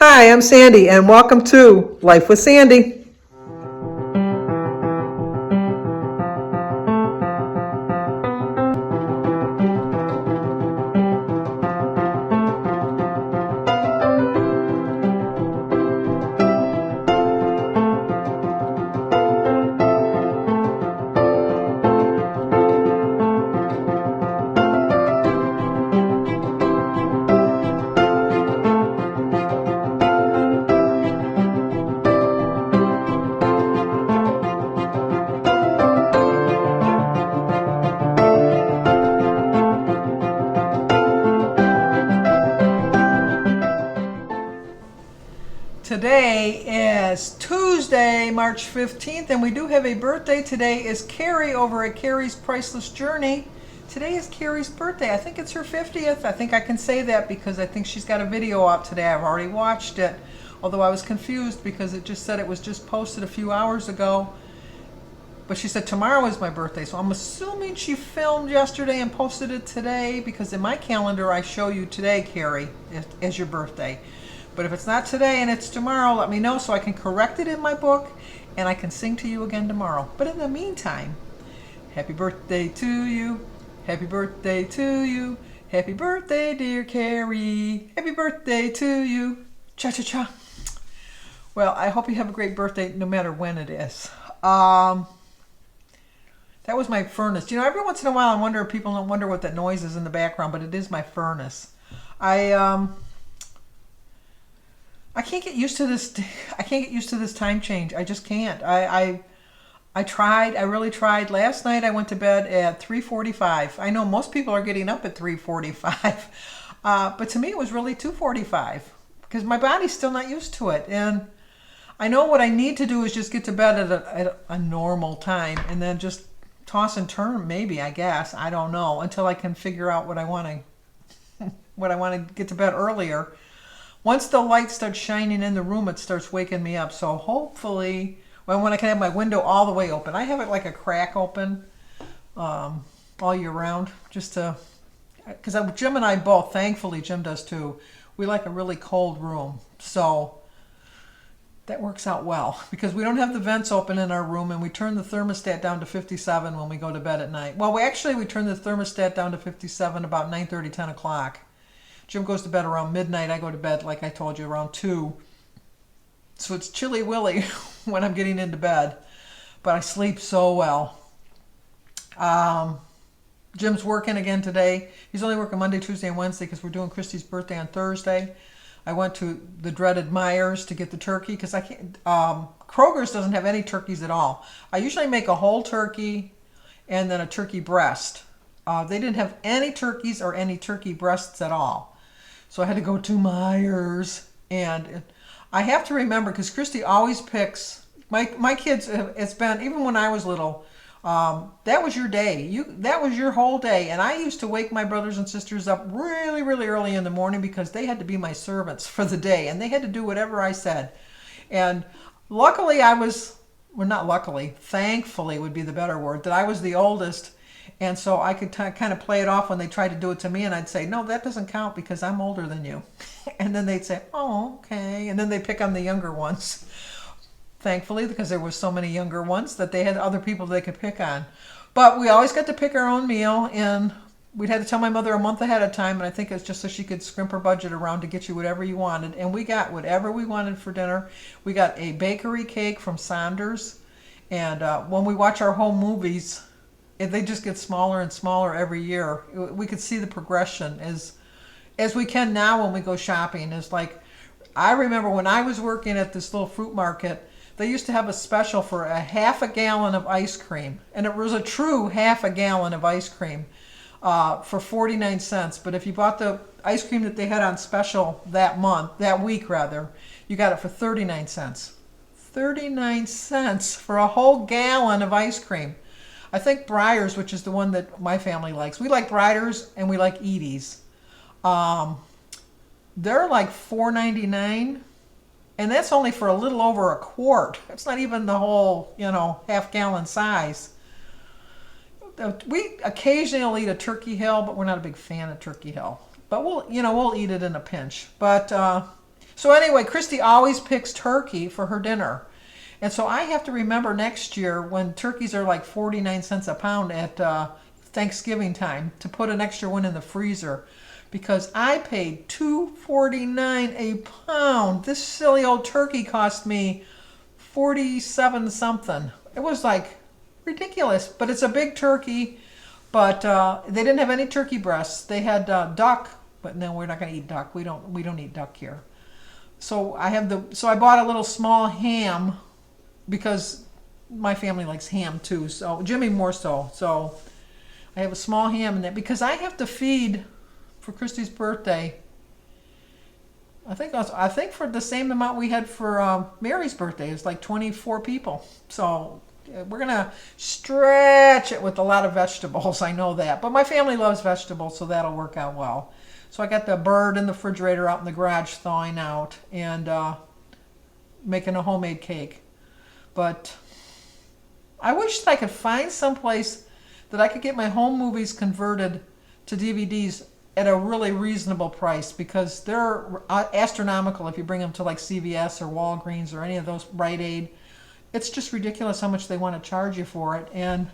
Hi, I'm Sandy, and welcome to Life with Sandy. Today is Tuesday, March 15th, and we do have a birthday. Today is Carrie over at Carrie's Priceless Journey. Today is Carrie's birthday. I think it's her 50th. I think I can say that because I think she's got a video out today. I've already watched it, although I was confused because it just said it was just posted a few hours ago. But she said tomorrow is my birthday, so I'm assuming she filmed yesterday and posted it today because in my calendar I show you today, Carrie, as your birthday. But if it's not today and it's tomorrow, let me know so I can correct it in my book and I can sing to you again tomorrow. But in the meantime, happy birthday to you. Happy birthday to you. Happy birthday, dear Carrie. Happy birthday to you. Cha-cha-cha. Well, I hope you have a great birthday no matter when it is. That was my furnace. You know, every once in a while I wonder if people don't wonder what that noise is in the background, but it is my furnace. I can't get used to this. I can't get used to this time change. I just can't. I tried. I really tried. Last night I went to bed at 3:45. I know most people are getting up at 3:45, but to me it was really 2:45 because my body's still not used to it. And I know what I need to do is just get to bed at a normal time and then just toss and turn. Maybe, I guess, I don't know, until I can figure out what I want to get to bed earlier. Once the light starts shining in the room, it starts waking me up. So hopefully, when I can have my window all the way open. I have it like a crack open all year round, just to, because Jim and I both, thankfully Jim does too, we like a really cold room. So that works out well because we don't have the vents open in our room and we turn the thermostat down to 57 when we go to bed at night. Well, we turn the thermostat down to 57 about 9:30, 10 o'clock. Jim goes to bed around midnight. I go to bed, like I told you, around 2. So it's chilly willy when I'm getting into bed. But I sleep so well. Jim's working again today. He's only working Monday, Tuesday, and Wednesday because we're doing Christy's birthday on Thursday. I went to the dreaded Myers to get the turkey because I can't. Kroger's doesn't have any turkeys at all. I usually make a whole turkey and then a turkey breast. They didn't have any turkeys or any turkey breasts at all. So I had to go to Myers, and I have to remember because Christy always picks my kids. It's been even when I was little. That was your day. That was your whole day, and I used to wake my brothers and sisters up really, really early in the morning because they had to be my servants for the day, and they had to do whatever I said. And luckily, not luckily, thankfully would be the better word, that I was the oldest. And so I could kind of play it off when they tried to do it to me, and I'd say, no, that doesn't count because I'm older than you. And then they'd say, oh, okay. And then they'd pick on the younger ones. Thankfully, because there were so many younger ones that they had other people they could pick on. But we always got to pick our own meal, and we'd had to tell my mother a month ahead of time, and I think it's just so she could scrimp her budget around to get you whatever you wanted. And we got whatever we wanted for dinner. We got a bakery cake from Saunders, and when we watch our home movies, they just get smaller and smaller every year. We could see the progression as we can now when we go shopping. It's like, I remember when I was working at this little fruit market, they used to have a special for a half a gallon of ice cream. And it was a true half a gallon of ice cream for 49 cents. But if you bought the ice cream that they had on special that week, you got it for 39 cents. 39 cents for a whole gallon of ice cream. I think Breyers, which is the one that my family likes. We like Breyers and we like Edie's. They're like $4.99, and that's only for a little over a quart. It's not even the whole, half gallon size. We occasionally eat a Turkey Hill, but we're not a big fan of Turkey Hill. But we'll eat it in a pinch. But So anyway, Christy always picks turkey for her dinner. And so I have to remember next year when turkeys are like 49 cents a pound at Thanksgiving time to put an extra one in the freezer because I paid $2.49 a pound. This silly old turkey cost me 47 something. It was like ridiculous, but it's a big turkey. But they didn't have any turkey breasts. They had duck, but no, we're not going to eat duck. We don't eat duck here. So I bought a little small ham because my family likes ham too. So Jimmy more so. So I have a small ham in there because I have to feed for Christy's birthday. I think for the same amount we had for Mary's birthday. It's like 24 people. So we're gonna stretch it with a lot of vegetables. I know that, but my family loves vegetables, so that'll work out well. So I got the bird in the refrigerator out in the garage thawing out and making a homemade cake. But I wish that I could find someplace that I could get my home movies converted to DVDs at a really reasonable price because they're astronomical if you bring them to like CVS or Walgreens or any of those, Rite Aid. It's just ridiculous how much they want to charge you for it. And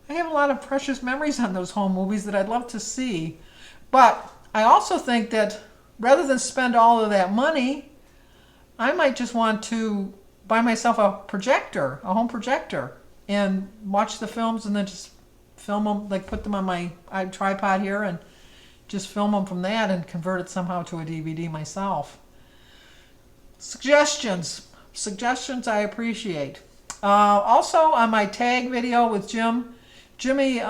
I have a lot of precious memories on those home movies that I'd love to see. But I also think that rather than spend all of that money, I might just want to buy myself a projector, a home projector, and watch the films and then just film them, like put them on my tripod here and just film them from that and convert it somehow to a DVD myself. Suggestions I appreciate. Also on my tag video with Jimmy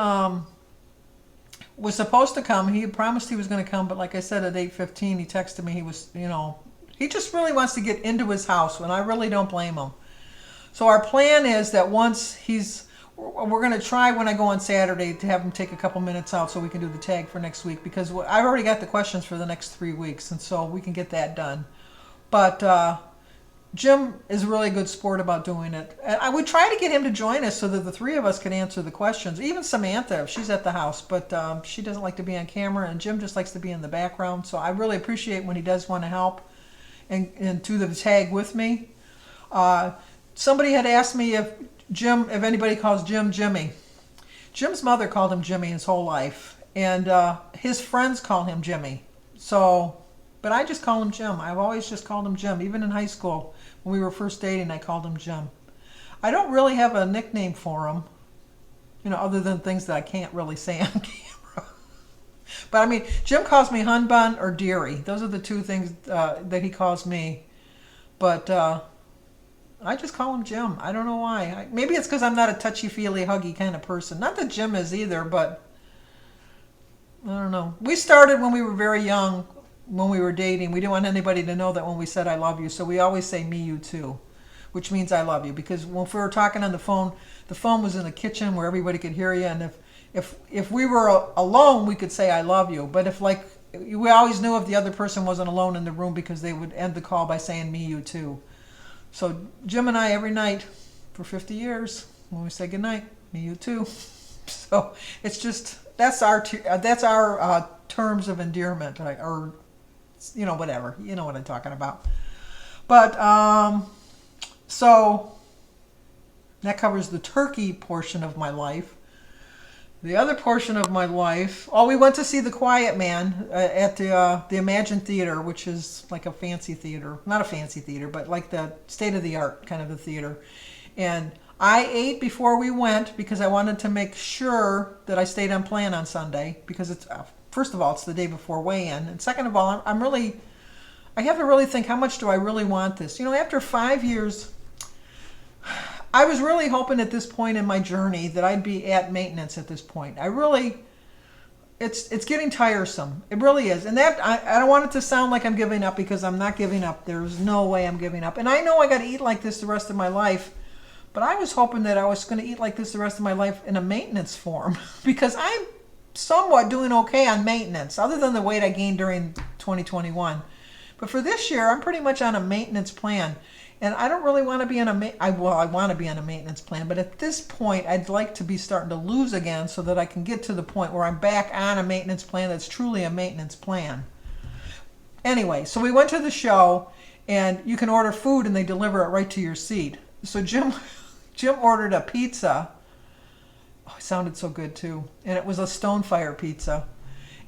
was supposed to come. He had promised he was going to come, but like I said, at 8:15 he texted me. He was, he just really wants to get into his house, and I really don't blame him. So our plan is that once we're going to try when I go on Saturday to have him take a couple minutes out so we can do the tag for next week because I've already got the questions for the next 3 weeks, and so we can get that done. But Jim is a really good sport about doing it. And I would try to get him to join us so that the three of us could answer the questions. Even Samantha, if she's at the house, but she doesn't like to be on camera, and Jim just likes to be in the background. So I really appreciate when he does want to help and do the tag with me. Somebody had asked me if anybody calls Jim Jimmy. Jim's mother called him Jimmy his whole life, and his friends call him Jimmy. So, but I just call him Jim. I've always just called him Jim. Even in high school, when we were first dating, I called him Jim. I don't really have a nickname for him, other than things that I can't really say on camera. But I mean, Jim calls me Hun Bun or Deary. Those are the two things that he calls me. But I just call him Jim. I don't know why. Maybe it's because I'm not a touchy-feely, huggy kind of person. Not that Jim is either, but I don't know. We started when we were very young, when we were dating. We didn't want anybody to know that when we said I love you, so we always say me, you too, which means I love you. Because when we were talking on the phone was in the kitchen where everybody could hear you, and if we were alone, we could say I love you. But we always knew if the other person wasn't alone in the room because they would end the call by saying me, you too. So Jim and I, every night for 50 years, when we say goodnight, me, you too. So it's just, that's our terms of endearment, or whatever. You know what I'm talking about. But so that covers the turkey portion of my life. The other portion of my life, we went to see The Quiet Man at the Imagine Theater, which is like a fancy theater. Not a fancy theater, but like the state-of-the-art kind of a theater. And I ate before we went because I wanted to make sure that I stayed on plan on Sunday because it's, first of all, it's the day before weigh-in. And second of all, I have to really think, how much do I really want this? After 5 years, I was really hoping at this point in my journey that I'd be at maintenance at this point. It's getting tiresome. It really is. And that I don't want it to sound like I'm giving up because I'm not giving up. There's no way I'm giving up. And I know I got to eat like this the rest of my life, but I was hoping that I was going to eat like this the rest of my life in a maintenance form because I'm somewhat doing okay on maintenance other than the weight I gained during 2021. But for this year, I'm pretty much on a maintenance plan. And I don't really want to be on I want to be on a maintenance plan, but at this point, I'd like to be starting to lose again so that I can get to the point where I'm back on a maintenance plan that's truly a maintenance plan. Anyway, so we went to the show, and you can order food and they deliver it right to your seat. So Jim ordered a pizza. Oh, it sounded so good too. And it was a Stonefire pizza.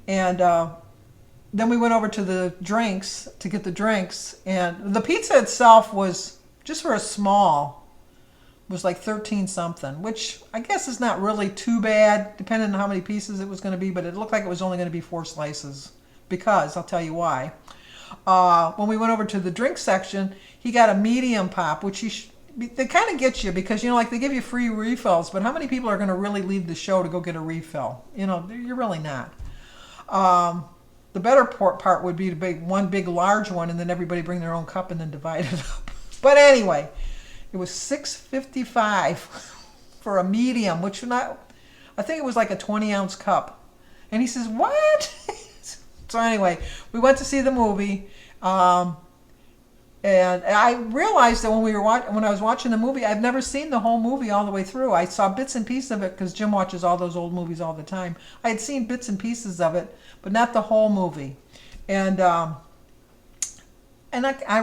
And then we went over to the drinks to get the drinks. And the pizza itself was, just for a small, was like 13 something, which I guess is not really too bad, depending on how many pieces it was going to be. But it looked like it was only going to be 4 slices. Because, I'll tell you why. When we went over to the drink section, he got a medium pop, which they kind of get you because, like they give you free refills, but how many people are going to really leave the show to go get a refill? You're really not. The better part would be to make one big large one and then everybody bring their own cup and then divide it up. But anyway, it was $6.55 for a medium, which I think it was like a 20-ounce cup. And he says, what? So anyway, we went to see the movie, and I realized that when I was watching the movie, I've never seen the whole movie all the way through. I saw bits and pieces of it because Jim watches all those old movies all the time. I had seen bits and pieces of it, but not the whole movie, and I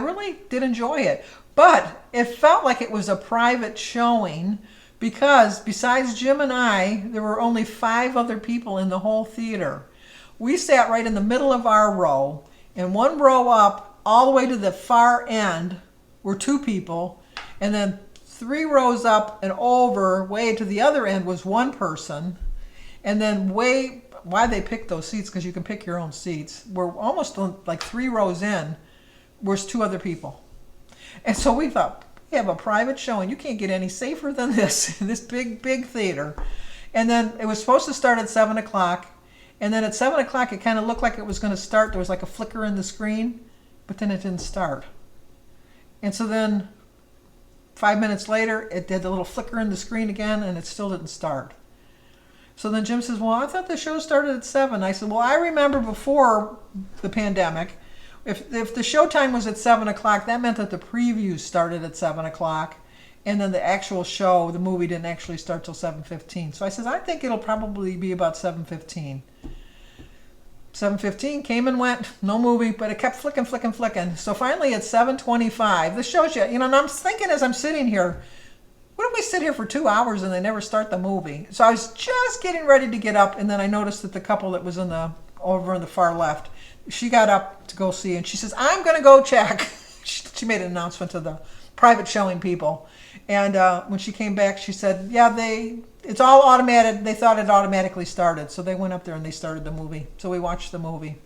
really did enjoy it. But it felt like it was a private showing because besides Jim and I, there were only 5 other people in the whole theater. We sat right in the middle of our row, and one row up, all the way to the far end, were 2 people, and then 3 rows up and over, way to the other end, was 1 person, and then why they picked those seats, because you can pick your own seats, we're almost like 3 rows in, was 2 other people. And so we thought, we have a private showing. You can't get any safer than this, this big theater. And then it was supposed to start at 7 o'clock. And then at 7 o'clock, it kind of looked like it was going to start. There was like a flicker in the screen, but then it didn't start. And so then 5 minutes later, it did the little flicker in the screen again, and it still didn't start. So then Jim says, well, I thought the show started at 7. I said, well, I remember before the pandemic, if the show time was at 7 o'clock, that meant that the previews started at 7 o'clock. And then the actual show, the movie, didn't actually start till 7:15. So I says, I think it'll probably be about 7:15. 7:15 came and went, no movie, but it kept flicking. So finally at 7:25, this shows you, and I'm thinking as I'm sitting here, what if we sit here for 2 hours and they never start the movie? So I was just getting ready to get up, and then I noticed that the couple that was over in the far left, she got up to go see, and she says, I'm going to go check. She made an announcement to the private showing people. And when she came back, she said, yeah, it's all automated. They thought it automatically started. So they went up there and they started the movie. So we watched the movie.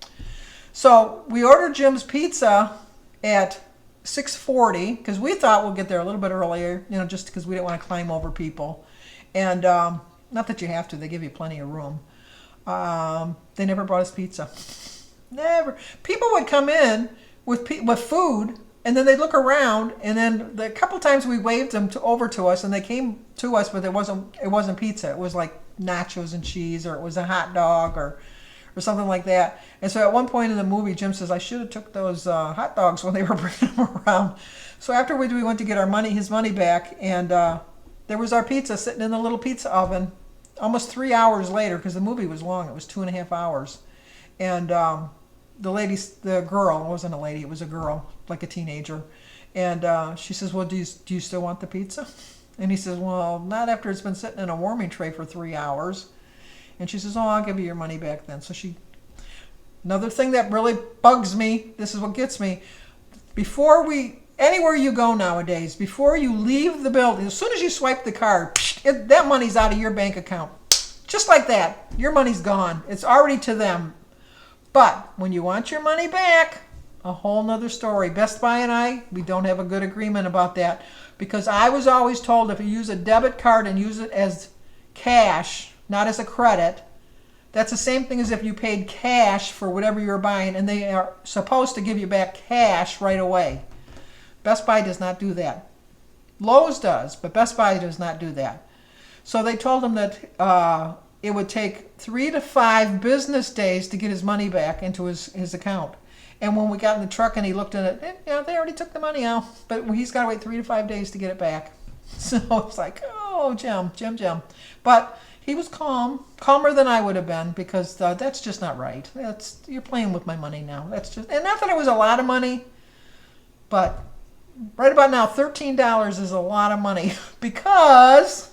So we ordered Jim's pizza at 6:40 because we thought we'll get there a little bit earlier, just because we didn't want to climb over people. And not that you have to. They give you plenty of room. They never brought us pizza. Never. People would come in with food, and then they'd look around, and then the couple times we waved them over to us, and they came to us, but it wasn't pizza. It was like nachos and cheese, or it was a hot dog, or something like that. And so at one point in the movie, Jim says, I should have took those hot dogs when they were bringing them around. So afterwards, we went to get his money back, and there was our pizza sitting in the little pizza oven almost 3 hours later, because the movie was long. It was 2.5 hours. And the girl, it wasn't a lady, it was a girl, like a teenager. And she says, well, do you still want the pizza? And he says, well, not after it's been sitting in a warming tray for 3 hours. And she says, oh, I'll give you your money back then. So another thing that really bugs me, this is what gets me, anywhere you go nowadays, before you leave the building, as soon as you swipe the card, that money's out of your bank account. Just like that, your money's gone. It's already to them. But when you want your money back, a whole nother story. Best Buy and we don't have a good agreement about that, because I was always told if you use a debit card and use it as cash, not as a credit, that's the same thing as if you paid cash for whatever you're buying, and they are supposed to give you back cash right away. Best Buy does not do that. Lowe's does, but Best Buy does not do that. So they told him that it would take 3 to 5 business days to get his money back into his account. And when we got in the truck and he looked at it, they already took the money out, but he's got to wait 3 to 5 days to get it back. So it's like, oh, Jim. But He was calm, calmer than I would have been, because that's just not right. You're playing with my money now. And not that it was a lot of money, but right about now, $13 is a lot of money because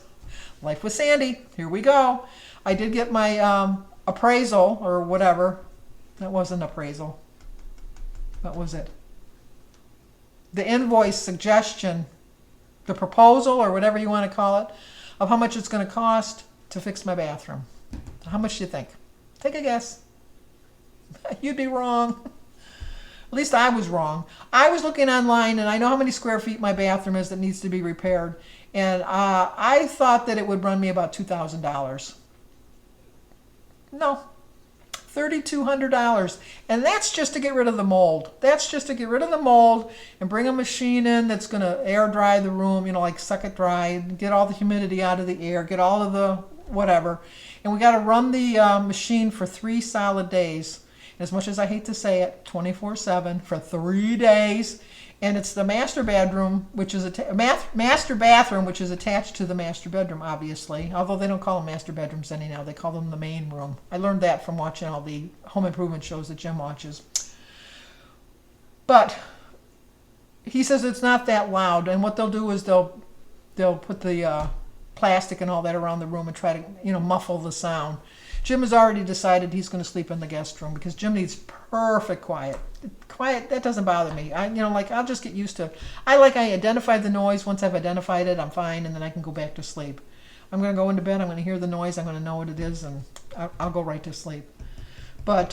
life with Sandy. Here we go. I did get my appraisal or whatever. That wasn't appraisal. What was it? The invoice suggestion, the proposal or whatever you want to call it, of how much it's going to cost to fix my bathroom. How much do you think? Take a guess. You'd be wrong. At least I was wrong. I was looking online, and I know how many square feet my bathroom is that needs to be repaired. And I thought that it would run me about $2,000. No, $3,200. And that's just to get rid of the mold. That's just to get rid of the mold and bring a machine in that's going to air dry the room, like suck it dry, get all the humidity out of the air, get all of the whatever. And we got to run the machine for 3 solid days. As much as I hate to say it, 24/7 for 3 days. And it's the master bedroom, which is master bathroom, which is attached to the master bedroom, obviously. Although they don't call them master bedrooms anyhow, they call them the main room. I learned that from watching all the home improvement shows that Jim watches. But he says it's not that loud, and what they'll do is they'll put the plastic and all that around the room and try to muffle the sound. Jim has already decided he's going to sleep in the guest room because Jim needs perfect quiet. Quiet, that doesn't bother me. I'll just get used to it. I identify the noise. Once I've identified it, I'm fine, and then I can go back to sleep. I'm going to go into bed, I'm going to hear the noise, I'm going to know what it is, and I'll go right to sleep. But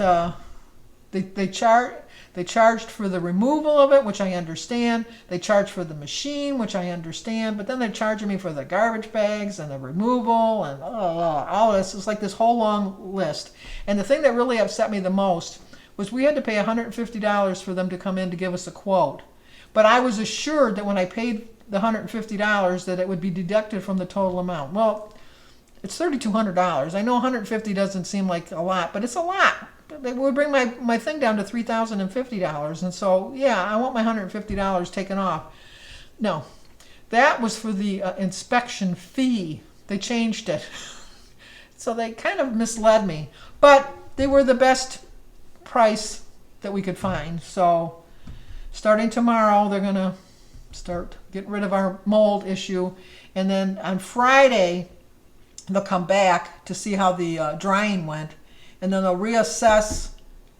they charged for the removal of it, which I understand. They charged for the machine, which I understand. But then they're charging me for the garbage bags and the removal and all this. It's like this whole long list. And the thing that really upset me the most was we had to pay $150 for them to come in to give us a quote. But I was assured that when I paid the $150 that it would be deducted from the total amount. Well, it's $3,200. I know $150 doesn't seem like a lot, but it's a lot. They would bring my thing down to $3,050. And so, yeah, I want my $150 taken off. No, that was for the inspection fee. They changed it. So they kind of misled me. But they were the best price that we could find. So starting tomorrow, they're going to start getting rid of our mold issue. And then on Friday, they'll come back to see how the drying went. And then they'll reassess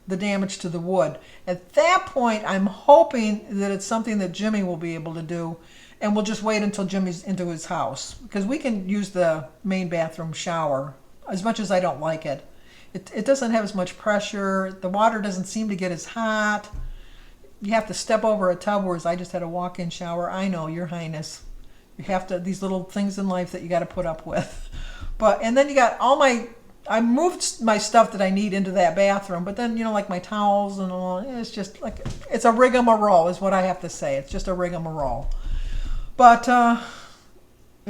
the damage to the wood. At that point, I'm hoping that it's something that Jimmy will be able to do, and we'll just wait until Jimmy's into his house, because we can use the main bathroom shower, as much as I don't like it. It doesn't have as much pressure. The water doesn't seem to get as hot. You have to step over a tub, whereas I just had a walk-in shower. I know, Your Highness. You have to, these little things in life that you got to put up with. And then you got I moved my stuff that I need into that bathroom, but then, like my towels and all, it's just like, it's a rigmarole is what I have to say. It's just a rigmarole. But, and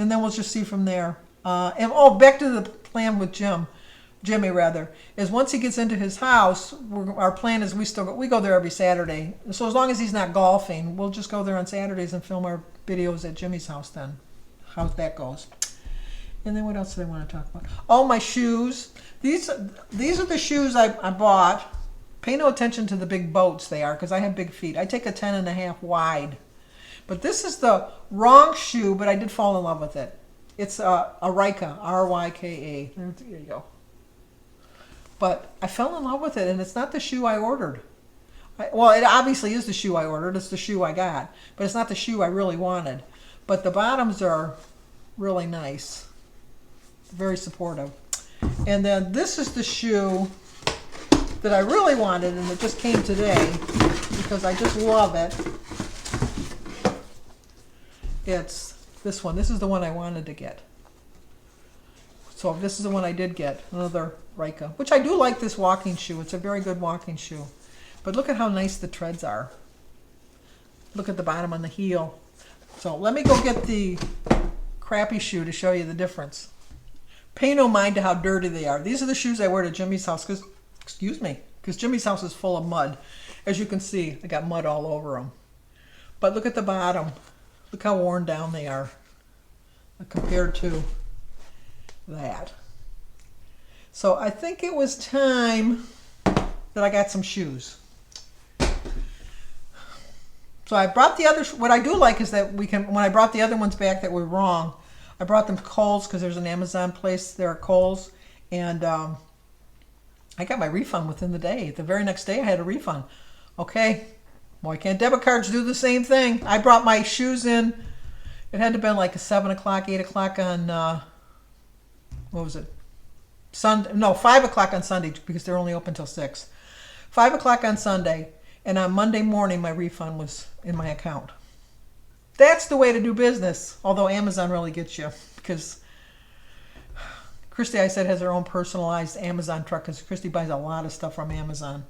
then we'll just see from there. Back to the plan with Jimmy, is once he gets into his house, our plan is we go there every Saturday. So as long as he's not golfing, we'll just go there on Saturdays and film our videos at Jimmy's house then. How that goes. And then what else did I want to talk about? Oh, my shoes. These are the shoes I bought. Pay no attention to the big boats they are, because I have big feet. I take a 10.5 wide. But this is the wrong shoe, but I did fall in love with it. It's a Ryka, R-Y-K-A. There you go. But I fell in love with it, and it's not the shoe I ordered. It obviously is the shoe I ordered. It's the shoe I got. But it's not the shoe I really wanted. But the bottoms are really nice. Very supportive. And then this is the shoe that I really wanted, and it just came today because I just love it. It's this one. This is the one I wanted to get. So this is the one I did get, another Ryka, which I do like this walking shoe. It's a very good walking shoe. But look at how nice the treads are. Look at the bottom on the heel. So let me go get the crappy shoe to show you the difference. Pay no mind to how dirty they are. These are the shoes I wear to Jimmy's house because Jimmy's house is full of mud. As you can see, I got mud all over them. But look at the bottom. Look how worn down they are compared to that. So I think it was time that I got some shoes. So I brought the other, what I do like is that we can, when I brought the other ones back that were wrong, I brought them to Kohl's because there's an Amazon place there at Kohl's. And I got my refund within the day. The very next day I had a refund. Okay, why can't debit cards do the same thing? I brought my shoes in. It had to have been like a 7 o'clock, 8 o'clock on, what was it? Sunday, no, 5 o'clock on Sunday because they're only open till 6. 5 o'clock on Sunday. And on Monday morning, my refund was in my account. That's the way to do business. Although Amazon really gets you. Because Christy, I said, has her own personalized Amazon truck. Because Christy buys a lot of stuff from Amazon.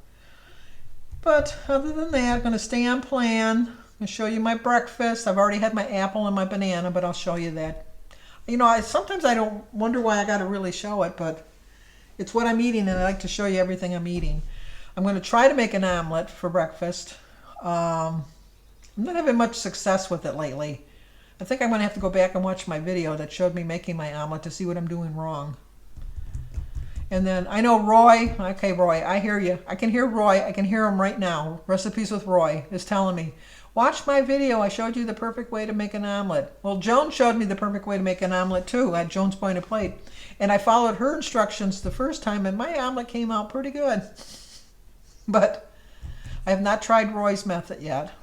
But other than that, I'm going to stay on plan. I'm going to show you my breakfast. I've already had my apple and my banana, but I'll show you that. You know, sometimes I don't wonder why I got to really show it. But it's what I'm eating, and I like to show you everything I'm eating. I'm going to try to make an omelet for breakfast. I'm not having much success with it lately. I think I'm going to have to go back and watch my video that showed me making my omelet to see what I'm doing wrong. And then I know Roy. Okay, Roy, I hear you. I can hear Roy. I can hear him right now. Recipes with Roy is telling me, watch my video. I showed you the perfect way to make an omelet. Well, Joan showed me the perfect way to make an omelet too at Joan's Point of Plate. And I followed her instructions the first time, and my omelet came out pretty good. But I have not tried Roy's method yet.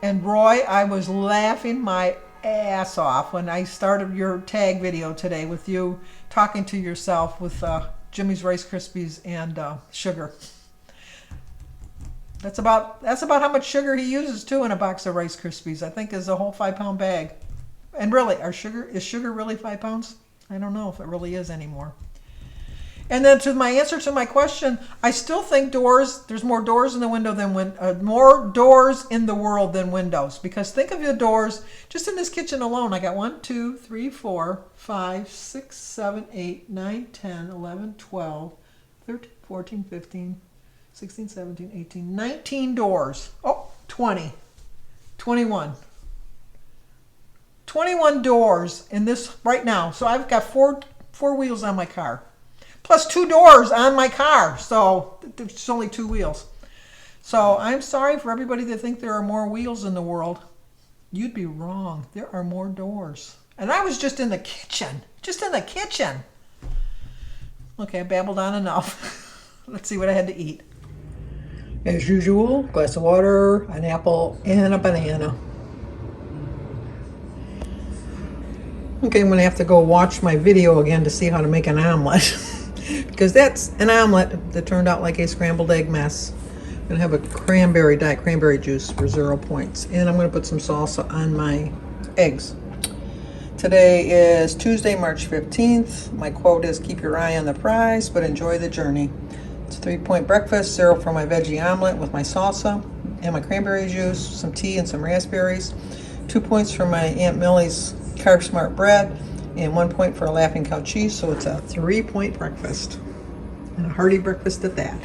And Roy, I was laughing my ass off when I started your tag video today with you talking to yourself with Jimmy's Rice Krispies and sugar. That's about how much sugar he uses too in a box of Rice Krispies. I think is a whole 5-pound bag. And really, is sugar really 5 pounds? I don't know if it really is anymore. And then to my answer to my question, I still think there's more doors in the window than more doors in the world than windows. Because think of your doors, just in this kitchen alone, I got 1, 2, 3, 4, 5, 6, 7, 8, 9, 10, 11, 12, 13, 14, 15, 16, 17, 18, 19 doors. Oh, 20, 21. 21 doors in this right now. So I've got four wheels on my car. Plus 2 doors on my car, so it's only 2 wheels. So I'm sorry for everybody that think there are more wheels in the world. You'd be wrong. There are more doors. And I was just in the kitchen. Just in the kitchen. Okay, I babbled on enough. Let's see what I had to eat. As usual, glass of water, an apple, and a banana. Okay, I'm going to have to go watch my video again to see how to make an omelet. Because that's an omelet that turned out like a scrambled egg mess. I'm going to have a diet cranberry juice for 0 points. And I'm going to put some salsa on my eggs. Today is Tuesday, March 15th. My quote is, keep your eye on the prize, but enjoy the journey. It's a 3-point breakfast, 0 for my veggie omelet with my salsa and my cranberry juice, some tea and some raspberries. 2 points for my Aunt Millie's Carb Smart bread, and 1 point for a Laughing Cow cheese, so it's a 3-point breakfast. And a hearty breakfast at that.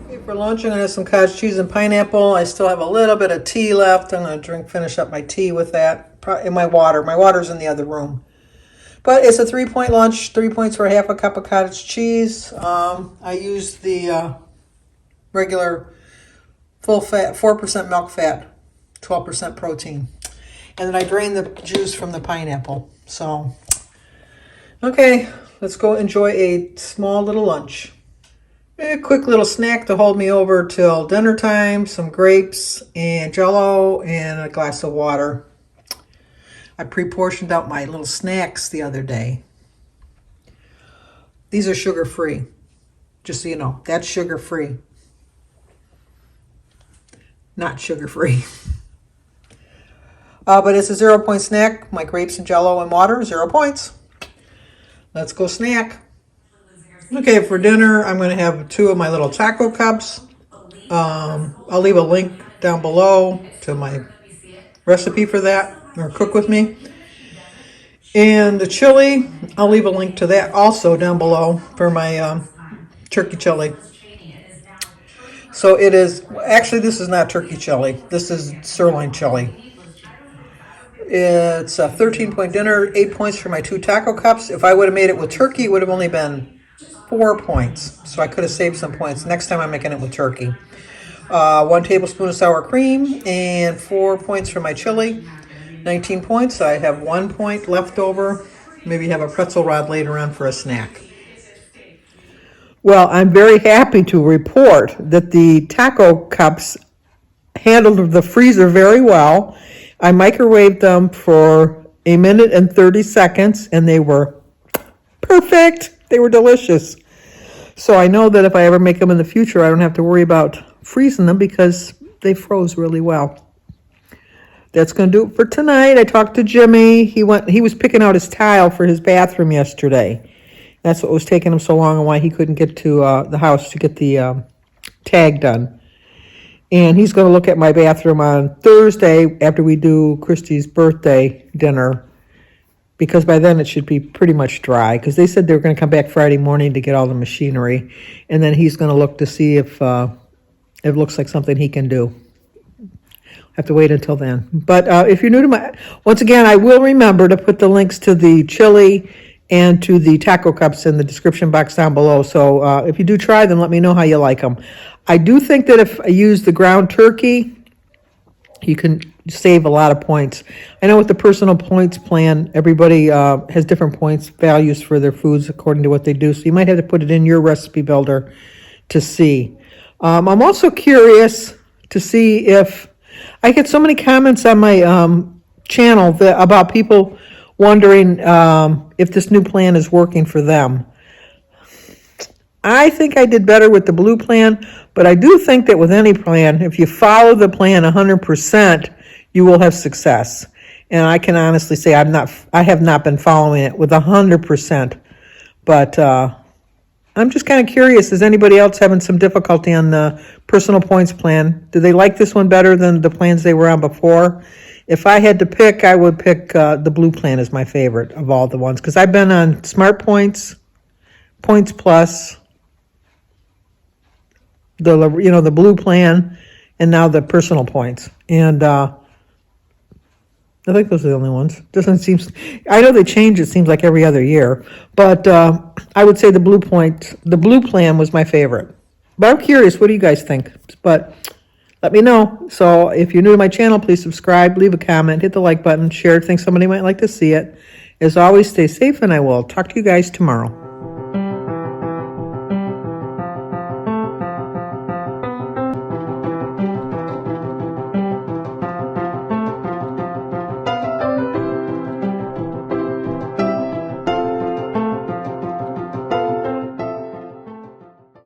Okay, for lunch, I'm going to have some cottage cheese and pineapple. I still have a little bit of tea left. I'm going to finish up my tea with that. And my water. My water's in the other room. But it's a 3-point lunch. 3 points for half a cup of cottage cheese. I use the regular full fat, 4% milk fat, 12% protein. And then I drain the juice from the pineapple. So, okay, let's go enjoy a small little lunch. A quick little snack to hold me over till dinner time. Some grapes and Jell-O and a glass of water. I pre-portioned out my little snacks the other day. These are sugar-free. Just so you know, that's sugar-free. Not sugar-free. But it's a 0-point snack. My grapes and Jell-O and water, 0 points. Let's go snack. Okay, for dinner, I'm going to have 2 of my little taco cups. I'll leave a link down below to my recipe for that, or cook with me. And the chili, I'll leave a link to that also down below for my turkey chili. So it is, actually this is not turkey chili. This is sirloin chili. It's a 13-point dinner, 8 points for my 2 taco cups. If I would have made it with turkey, it would have only been 4 points. So I could have saved some points. Next time I'm making it with turkey. 1 tablespoon of sour cream and 4 points for my chili. 19 points. I have 1 point left over. Maybe have a pretzel rod later on for a snack. Well, I'm very happy to report that the taco cups handled the freezer very well. I microwaved them for 1 minute and 30 seconds, and they were perfect. They were delicious. So I know that if I ever make them in the future, I don't have to worry about freezing them because they froze really well. That's going to do it for tonight. I talked to Jimmy. He was picking out his tile for his bathroom yesterday. That's what was taking him so long and why he couldn't get to the house to get the tag done. And he's going to look at my bathroom on Thursday after we do Christy's birthday dinner, because by then it should be pretty much dry, because they said they were going to come back Friday morning to get all the machinery, and then he's going to look to see if it looks like something he can do. Have to wait until then. But if you're new to once again, I will remember to put the links to the chili and to the taco cups in the description box down below. So if you do try them, let me know how you like them. I do think that if I use the ground turkey, you can save a lot of points. I know with the personal points plan, everybody has different points values for their foods according to what they do. So you might have to put it in your recipe builder to see. I'm also curious to see if I get so many comments on my channel about people wondering if this new plan is working for them. I think I did better with the blue plan, but I do think that with any plan, if you follow the plan 100%, you will have success. And I can honestly say I have not been following it with 100%. But I'm just kind of curious, is anybody else having some difficulty on the personal points plan? Do they like this one better than the plans they were on before? If I had to pick, I would pick the blue plan as my favorite of all the ones, because I've been on Smart Points, Points Plus, the blue plan, and now the personal points. And I think those are the only ones. I know they change, it seems like every other year, but I would say the blue plan was my favorite. But I'm curious, what do you guys think? But let me know. So if you're new to my channel, please subscribe, leave a comment, hit the like button, share it, think somebody might like to see it. As always, stay safe, and I will talk to you guys tomorrow.